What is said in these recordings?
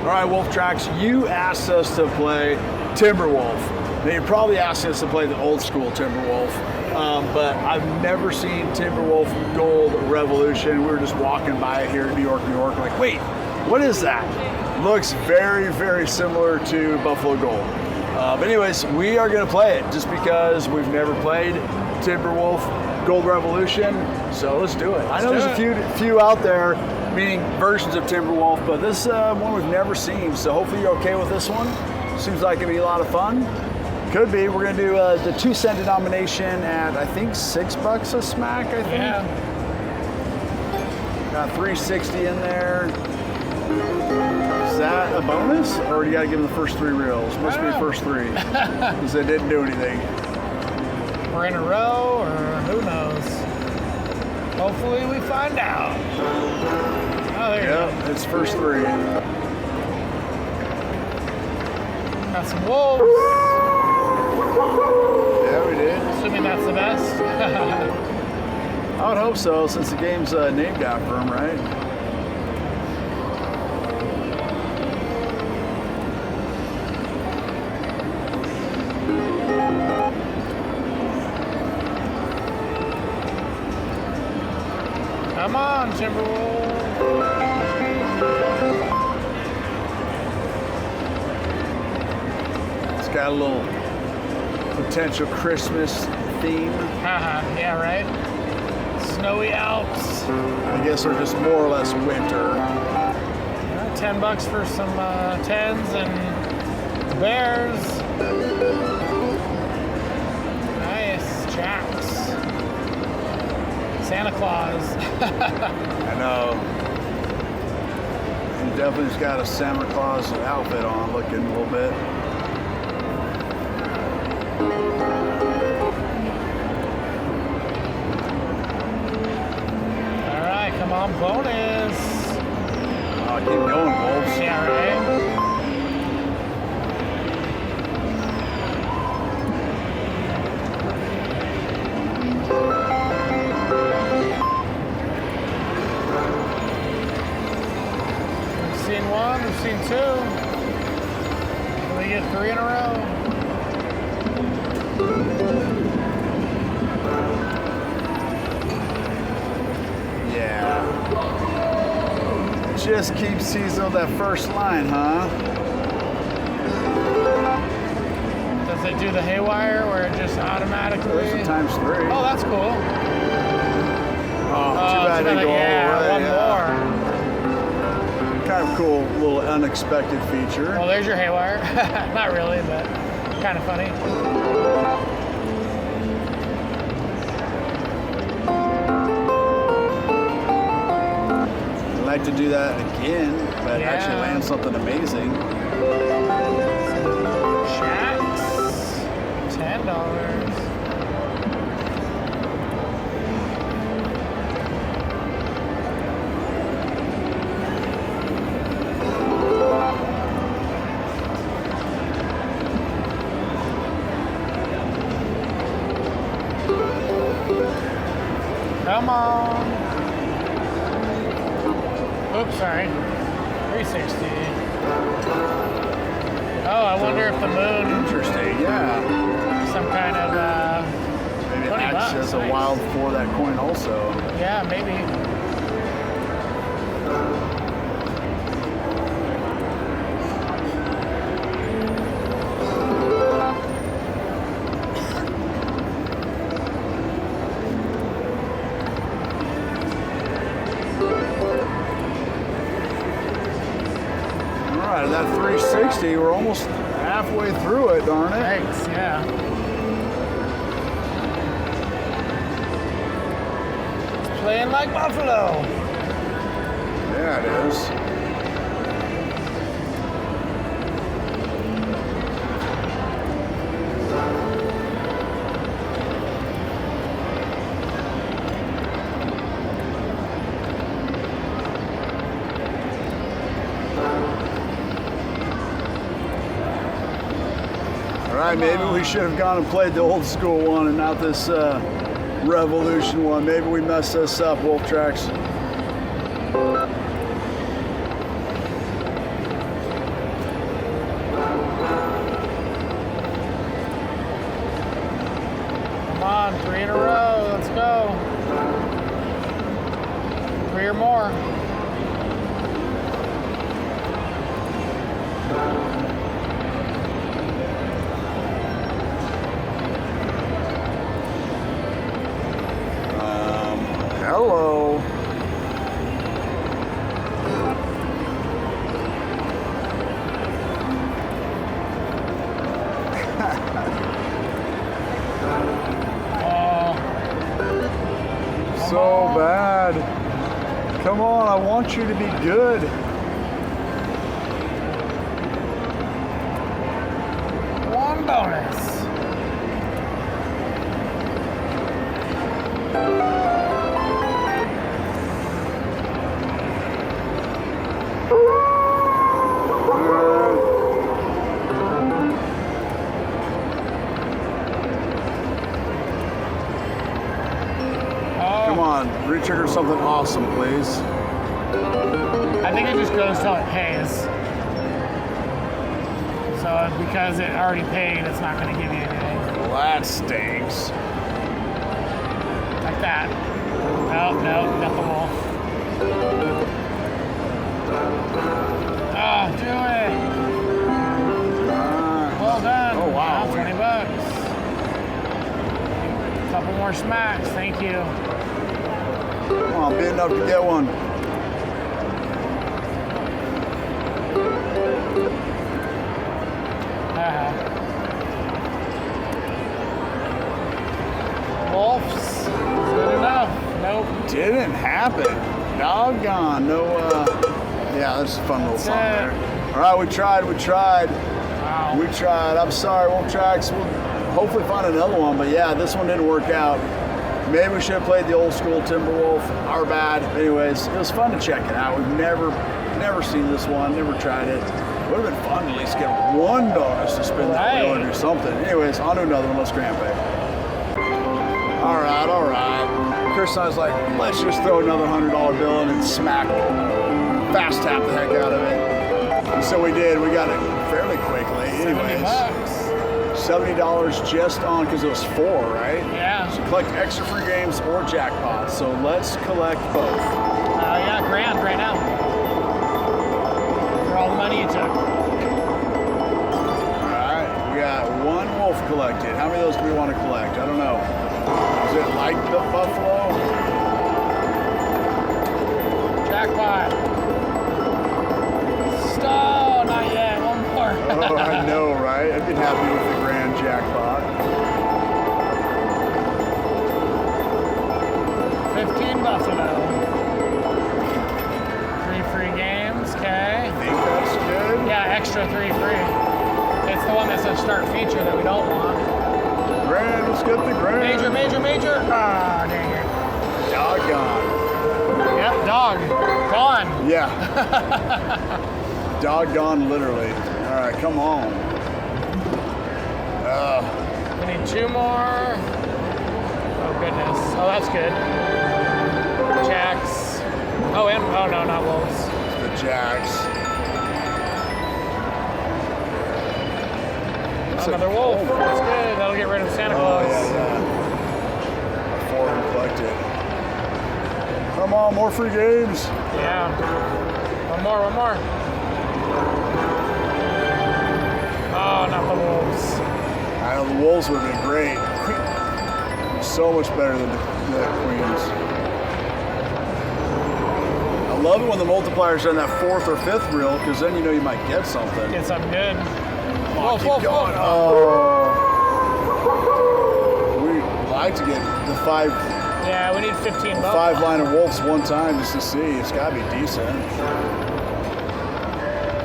All right, Wulftrax, you asked us to play Timberwolf. Now, you probably asked us to play the old school Timberwolf, but I've never seen Timberwolf Gold Revolution. We were just walking by it here in New York, like, wait, what is that? Looks very, very similar to Buffalo Gold. But anyways, we are going to play it just because we've never played Timberwolf Gold Revolution, so let's do it. I know there's a few out there, meaning versions of Timberwolf, but this one we've never seen, so hopefully you're okay with this one. Seems like it'd be a lot of fun. Could be. We're going to do the 2-cent denomination at, I think, $6 a smack, I think. Yeah. Got 360 in there. Is that a bonus? Or do you got to give them the first 3 reels? Must be the first 3. Because they didn't do anything. We're in a row, or who knows? Hopefully we find out. Oh, there you go. It's first 3. Got some wolves. Yeah, we did. Assuming that's the best. I would hope so, since the game's named after him, right? Come on, Timberwolf. It's got a little potential Christmas theme. Yeah, right? Snowy Alps. I guess they're just more or less winter. $10 for some 10s and bears. Nice. Jacks. Santa Claus. I know. He definitely's got a Santa Claus outfit on, looking a little bit. All right, come on, bonus. Oh, keep going, Wolves. Yeah, right? One, we've seen 2. Can we get 3 in a row? Yeah. Just keep seizing on that first line, huh? Does it do the haywire where it just automatically? There's a ×3. Oh, that's cool. Oh, too bad they go all the way. One more. Kind of cool, little unexpected feature. Well, there's your haywire. Not really, but kind of funny. I'd like to do that again, but actually land something amazing. Shacks. $10. Come on. Oops, sorry. 360. Oh, I wonder if the moon. Interesting, yeah. Some kind of. Maybe it acts as a wild for that coin also. Yeah, maybe. That 360, we're almost halfway through it, darn it. Thanks, yeah. It's playing like Buffalo. Yeah, it is. All right, maybe we should have gone and played the old school one and not this Revolution one. Maybe we messed this up, Wulftrax. want you to be good. One bonus. Come on, retrigger something awesome, please. I think it just goes till it pays. So because it already paid, it's not going to give you anything. Well, that stinks. Like that. Oh, no, got the wolf. Oh, do it. Well done. Oh, wow. Now 20 bucks. Couple more smacks, thank you. Come on, be enough to get one. Wolves, good enough. Nope. Didn't happen. Doggone. No, yeah, that's a fun little song there. All right, we tried. Wow. We tried. I'm sorry, Wulftrax. We'll hopefully find another one, but yeah, this one didn't work out. Maybe we should have played the old school Timberwolf. Our bad. Anyways, it was fun to check it out. We've never seen this one, never tried it. Would have been fun to at least get one bonus to spin that wheel and do something. Anyways, on to another one. Let's grandpa. All right. Chris and I was like, let's just throw another $100 bill in and smack fast tap the heck out of it. And so we did. We got it fairly quickly. Anyways, $70 just on, because it was 4, right? Yeah. So collect extra free games or jackpots. So let's collect both. Yeah, grand right now. For all the money you took. All right, we got one wolf collected. How many of those do we want to collect? I don't know. Is it like the buffalo? Jackpot. Stop, not yet. One more. Oh, I know, right? I'd be happy with the grand jackpot. 15 buffalo. 3 free games, okay. I think that's good. Yeah, extra 3 free. It's the one that's a start feature that we don't want. Grand, let's get the grand. Major. Ah, dang it. Doggone. Yep, dog. Gone. Yeah. Doggone, literally. All right, come on. We need 2 more. Oh, goodness. Oh, that's good. Jacks. Oh, no, not wolves. The jacks. Another wolf. That's good. That'll get rid of Santa Claus. Oh, yeah. 4 collected. Come on, more free games. Yeah. One more. Oh, not the wolves. I know the wolves would have been great. So much better than the queens. I love it when the multipliers are in that 4th or 5th reel, because then you know you might get something. Get something good. Keep going. Oh. We like to get the 5. Yeah, we need 15 bucks. 5 line of wolves one time just to see. It's got to be decent.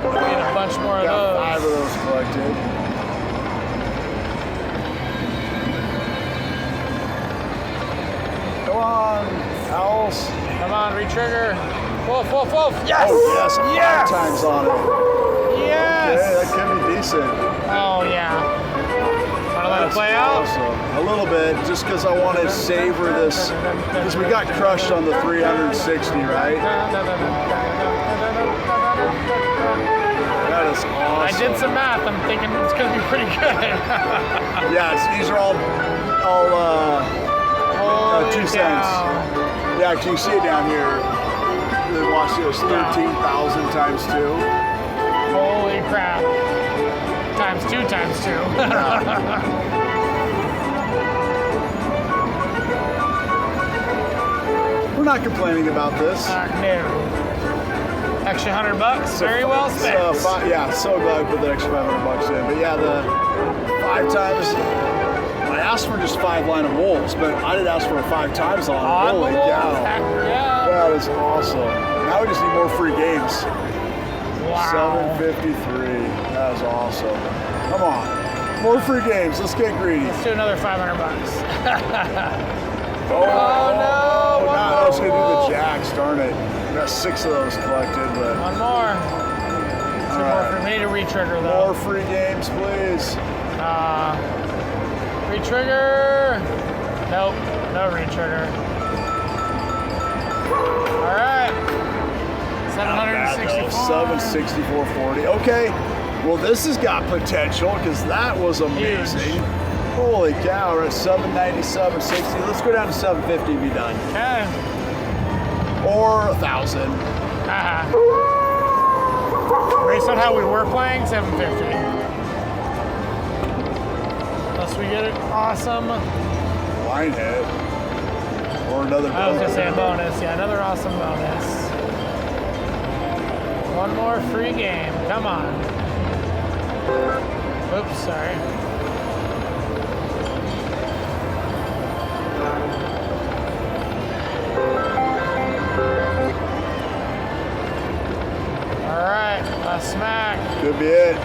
We need a bunch more of Got those. 5 of those collected. Come on, owls. Come on, retrigger. Wolf. Yes! Oh, yes. 5 times on it. Yes! Okay, that could be decent. Oh, yeah. Want to let it play out? Awesome. A little bit, just because I want to savor this. Because we got crushed on the 360, right? That is awesome. I did some math. I'm thinking it's going to be pretty good. Yeah, these are all 2 cents. Yeah, can you see it down here? Watch this, 13,000 times 2. Holy crap. Times 2 times 2. We're not complaining about this. No. Extra $100. Very well spent. So glad we put the extra $500 in. But yeah, the 5 times. I asked for just 5 line of wolves, but I didn't ask for 5 times on. Holy cow. Yeah. That is awesome. Now we just need more free games. Wow. 753. That was awesome. Come on. More free games. Let's get greedy. Let's do another 500 bucks. Oh, no. Now I was going to do Wolf. the jacks. Darn it. We got 6 of those collected, but. One more. Two more for me to re-trigger though. More free games, please. Re-trigger. Nope. No re-trigger. All right. 764. 764.40. Okay. Well, this has got potential because that was amazing. Huge. Holy cow, we're at 797.60. Let's go down to 750 and be done. Okay. Or 1,000. Based on how we were playing, 750. Unless we get it awesome. Line hit. Or another bonus. I was gonna say a bonus. Yeah, another awesome bonus. One more free game. Come on. Oops, sorry. All right, last smack. Could be it.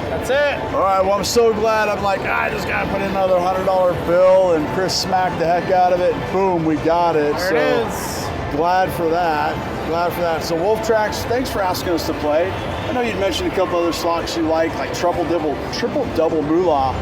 That's it. All right, well, I'm so glad. I'm like, I just got to put in another $100 bill, and Chris smacked the heck out of it. Boom, we got it. There So it is. glad for that. Glad for that. So Wulftrax, thanks for asking us to play. I know you'd mentioned a couple other slots you like triple double moolah,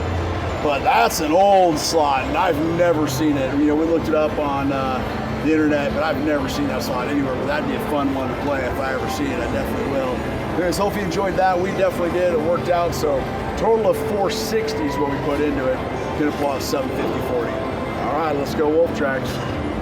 but that's an old slot, and I've never seen it. You know, we looked it up on the internet, but I've never seen that slot anywhere. But that'd be a fun one to play if I ever see it. I definitely will. Anyways, hope you enjoyed that. We definitely did. It worked out. So total of 460 is what we put into it. Gonna pull out 750.40. All right, let's go Wulftrax.